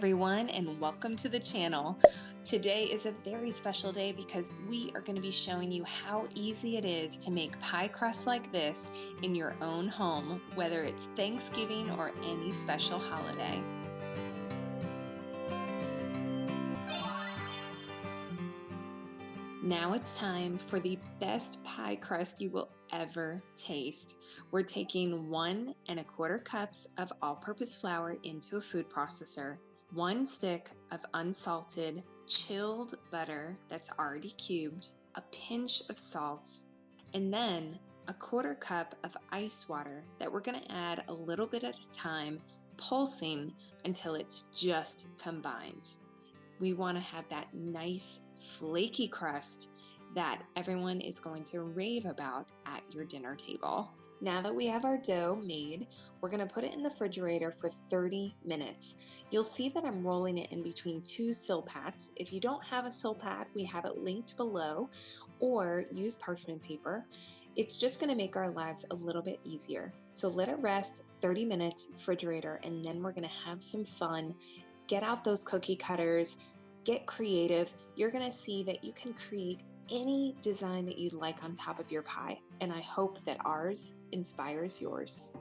everyone, and welcome to the channel. Today is a very special day because we are going to be showing you how easy it is to make pie crust like this in your own home, whether it's Thanksgiving or any special holiday. Now it's time for the best pie crust you will ever taste. We're taking 1 1/4 cups of all-purpose flour into a food processor, 1 stick of unsalted chilled butter that's already cubed, a pinch of salt, and then a 1/4 cup of ice water that we're going to add a little bit at a time, pulsing until it's just combined. We want to have that nice flaky crust that everyone is going to rave about at your dinner table. Now that we have our dough made, we're going to put it in the refrigerator for 30 minutes. You'll see that I'm rolling it in between 2 Silpats. If you don't have a Silpat, we have it linked below, or use parchment paper. It's just going to make our lives a little bit easier. So let it rest 30 minutes, refrigerator, and then we're going to have some fun. Get out those cookie cutters, get creative. You're going to see that you can create any design that you'd like on top of your pie, and I hope that ours inspires yours.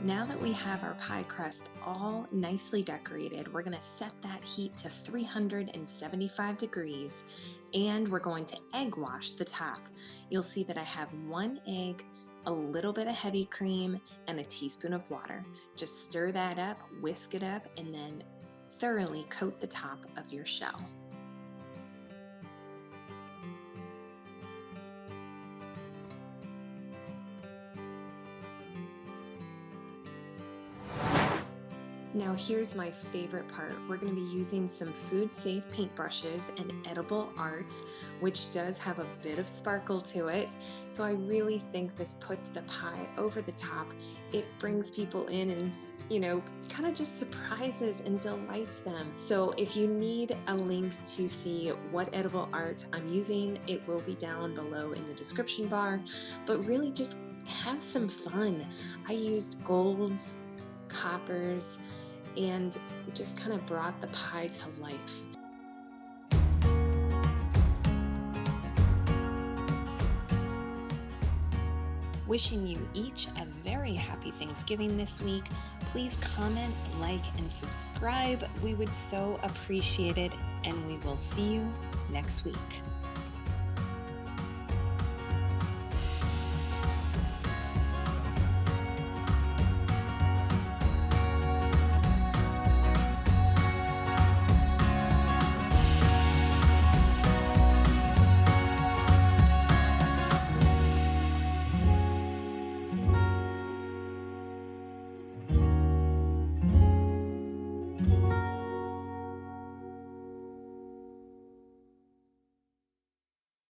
Now that we have our pie crust all nicely decorated, we're going to set that heat to 375 degrees, and we're going to egg wash the top. You'll see that I have 1 egg, a little bit of heavy cream, and a teaspoon of water. Just stir that up, whisk it up, and then thoroughly coat the top of your shell. Now here's my favorite part. We're going to be using some food-safe paintbrushes and edible arts, which does have a bit of sparkle to it. So I really think this puts the pie over the top. It brings people in and, kind of just surprises and delights them. So if you need a link to see what edible art I'm using, it will be down below in the description bar. But really just have some fun. I used golds, coppers, and just kind of brought the pie to life. Wishing you each a very happy Thanksgiving this week. Please comment, like, and subscribe. We would so appreciate it, and we will see you next week.